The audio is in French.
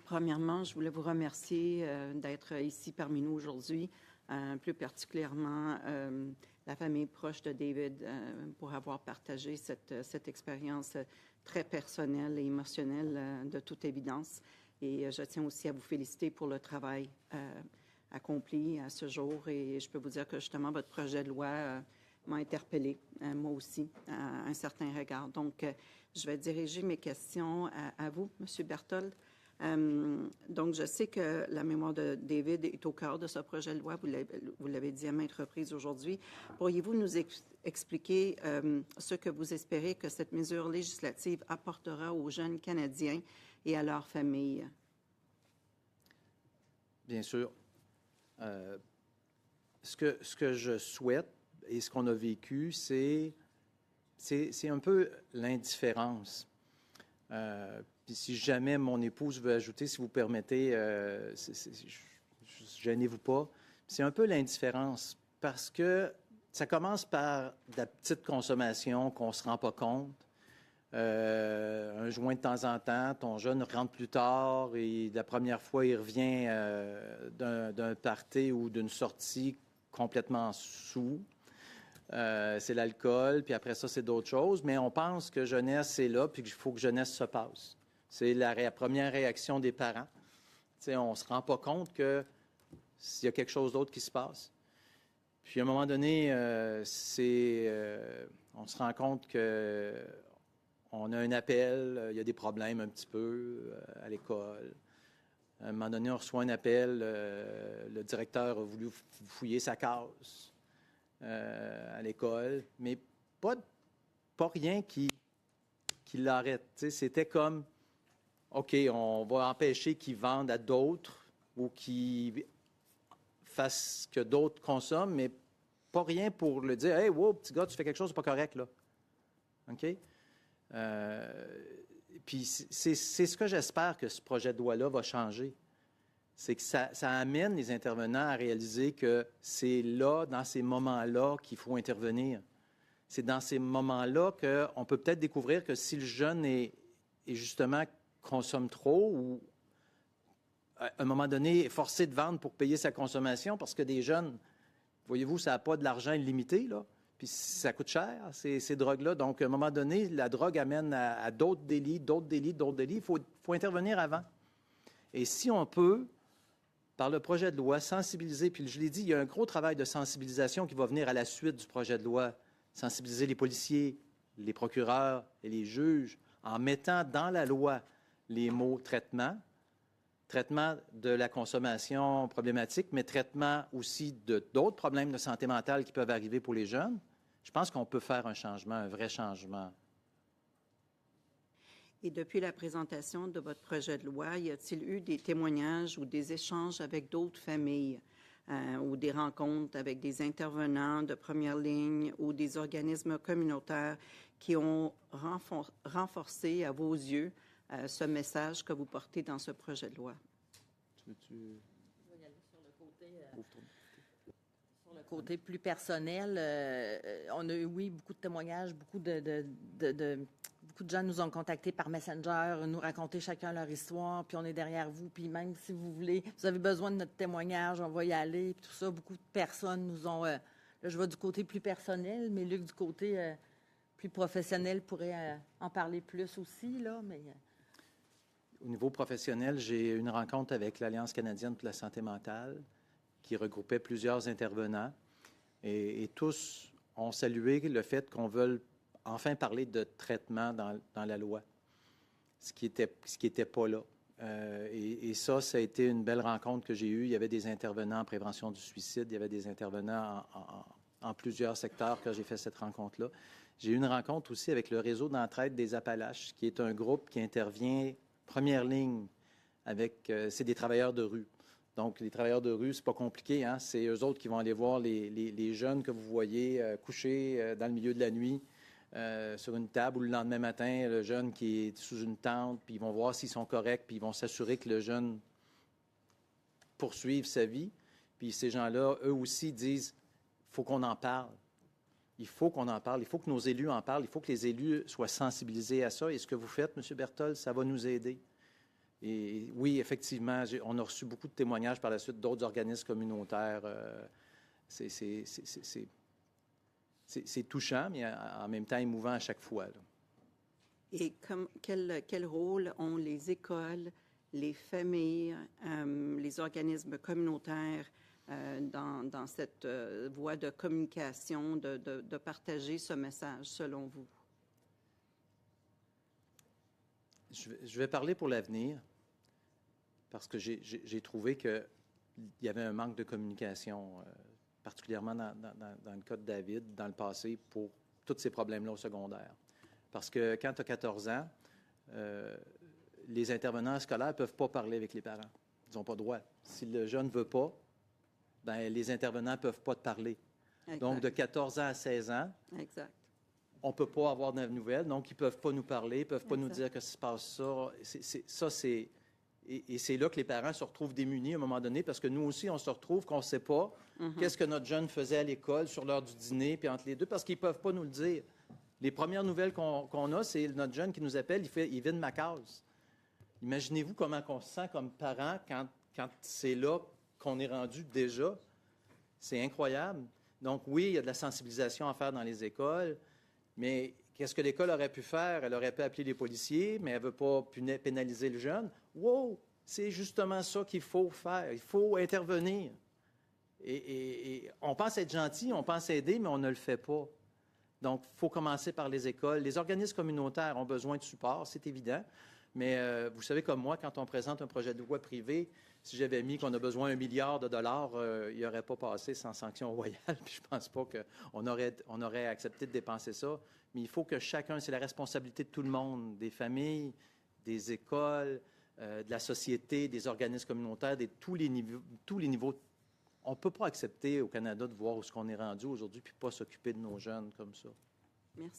Premièrement, je voulais vous remercier d'être ici parmi nous aujourd'hui, plus particulièrement la famille proche de David, pour avoir partagé cette expérience très personnelle et émotionnelle de toute évidence. Et je tiens aussi à vous féliciter pour le travail accompli à ce jour. Et je peux vous dire que justement, votre projet de loi m'a interpellée, moi aussi, à un certain regard. Donc, je vais diriger mes questions à vous, M. Berthold. Donc, je sais que la mémoire de David est au cœur de ce projet de loi. Vous l'avez dit à maintes reprises aujourd'hui. Pourriez-vous nous expliquer ce que vous espérez que cette mesure législative apportera aux jeunes Canadiens et à leurs familles? Bien sûr. Ce que je souhaite et ce qu'on a vécu, c'est un peu l'indifférence. Puis si jamais mon épouse veut ajouter, si vous permettez, gênez-vous pas, c'est un peu l'indifférence parce que ça commence par de la petite consommation qu'on ne se rend pas compte. Un joint de temps en temps, ton jeune rentre plus tard et la première fois, il revient d'un party ou d'une sortie complètement saoul. C'est l'alcool, puis après ça, c'est d'autres choses. Mais on pense que jeunesse est là, puis qu'il faut que jeunesse se passe. C'est la première réaction des parents. T'sais, on ne se rend pas compte qu'il y a quelque chose d'autre qui se passe. Puis à un moment donné, on se rend compte qu'on a un appel, il y a des problèmes un petit peu à l'école. À un moment donné, on reçoit un appel, le directeur a voulu fouiller sa case à l'école, mais pas rien qui l'arrête. T'sais, c'était comme, OK, on va empêcher qu'ils vendent à d'autres ou qu'ils fassent que d'autres consomment, mais pas rien pour le dire, « Hey, wow, petit gars, tu fais quelque chose de pas correct, là. » OK? Puis c'est ce que j'espère que ce projet de loi-là va changer. C'est que ça amène les intervenants à réaliser que c'est là, dans ces moments-là, qu'il faut intervenir. C'est dans ces moments-là qu'on peut peut-être découvrir que si le jeune est justement consomme trop ou à un moment donné est forcé de vendre pour payer sa consommation parce que des jeunes, voyez-vous, ça n'a pas de l'argent illimité, là. Puis ça coûte cher, ces drogues-là. Donc, à un moment donné, la drogue amène à d'autres délits, d'autres délits, d'autres délits. Il faut intervenir avant. Et si on peut, par le projet de loi, sensibiliser, puis je l'ai dit, il y a un gros travail de sensibilisation qui va venir à la suite du projet de loi. Sensibiliser les policiers, les procureurs et les juges en mettant dans la loi les mots traitement de la consommation problématique, mais traitement aussi d'autres problèmes de santé mentale qui peuvent arriver pour les jeunes. Je pense qu'on peut faire un changement, un vrai changement. Et depuis la présentation de votre projet de loi, y a-t-il eu des témoignages ou des échanges avec d'autres familles ou des rencontres avec des intervenants de première ligne ou des organismes communautaires qui ont renforcé à vos yeux ce message que vous portez dans ce projet de loi? Je vais y aller sur le côté plus personnel. On a eu, oui, beaucoup de témoignages, beaucoup de gens nous ont contactés par Messenger, nous raconter chacun leur histoire, puis on est derrière vous, puis même si vous voulez, vous avez besoin de notre témoignage, on va y aller, puis tout ça. Beaucoup de personnes nous ont... là, je vais du côté plus personnel, mais Luc, du côté plus professionnel, pourrait en parler plus aussi, là, mais... Au niveau professionnel, j'ai eu une rencontre avec l'Alliance canadienne pour la santé mentale qui regroupait plusieurs intervenants et tous ont salué le fait qu'on veuille enfin parler de traitement dans la loi, ce qui était pas là. Et ça a été une belle rencontre que j'ai eue. Il y avait des intervenants en prévention du suicide, il y avait des intervenants en plusieurs secteurs quand j'ai fait cette rencontre-là. J'ai eu une rencontre aussi avec le réseau d'entraide des Appalaches, qui est un groupe qui intervient première ligne avec... c'est des travailleurs de rue. Donc, les travailleurs de rue, c'est pas compliqué, hein? C'est eux autres qui vont aller voir les jeunes que vous voyez couchés dans le milieu de la nuit sur une table ou le lendemain matin, le jeune qui est sous une tente, puis ils vont voir s'ils sont corrects, puis ils vont s'assurer que le jeune poursuive sa vie. Puis ces gens-là, eux aussi, disent « il faut qu'on en parle ». Il faut qu'on en parle, il faut que nos élus en parlent, il faut que les élus soient sensibilisés à ça. Et ce que vous faites, M. Berthold, ça va nous aider. Et oui, effectivement, on a reçu beaucoup de témoignages par la suite d'autres organismes communautaires. C'est touchant, mais en même temps émouvant à chaque fois, là. Et quel rôle ont les écoles, les familles, les organismes communautaires dans cette voie de communication, de partager ce message, selon vous? Je vais parler pour l'avenir, parce que j'ai trouvé qu'il y avait un manque de communication, particulièrement dans le cas de David, dans le passé, pour tous ces problèmes-là au secondaire. Parce que quand tu as 14 ans, les intervenants scolaires ne peuvent pas parler avec les parents. Ils n'ont pas le droit. Si le jeune ne veut pas, ben, les intervenants ne peuvent pas te parler. Exact. Donc, de 14 ans à 16 ans, Exact. on ne peut pas avoir de nouvelles, donc ils ne peuvent pas nous parler, ils ne peuvent pas nous dire que se passe ça. Et c'est là que les parents se retrouvent démunis à un moment donné, parce que nous aussi, on se retrouve qu'on ne sait pas qu'est-ce que notre jeune faisait à l'école sur l'heure du dîner, puis entre les deux, parce qu'ils ne peuvent pas nous le dire. Les premières nouvelles qu'on a, c'est notre jeune qui nous appelle, il vide ma case. Imaginez-vous comment on se sent comme parent quand c'est là qu'on est rendu déjà. C'est incroyable. Donc oui, il y a de la sensibilisation à faire dans les écoles, mais qu'est-ce que l'école aurait pu faire? Elle aurait pu appeler les policiers, mais elle ne veut pas pénaliser le jeune. Wow! C'est justement ça qu'il faut faire. Il faut intervenir. Et on pense être gentil, on pense aider, mais on ne le fait pas. Donc, il faut commencer par les écoles. Les organismes communautaires ont besoin de support, c'est évident. Mais vous savez, comme moi, quand on présente un projet de loi privé, si j'avais mis qu'on a besoin d'1 milliard, il n'y aurait pas passé sans sanction royale. Puis je ne pense pas qu'on aurait accepté de dépenser ça. Mais il faut que chacun, c'est la responsabilité de tout le monde, des familles, des écoles, de la société, des organismes communautaires, de tous les niveaux. On ne peut pas accepter au Canada de voir où est-ce qu'on est rendu aujourd'hui puis pas s'occuper de nos jeunes comme ça. Merci.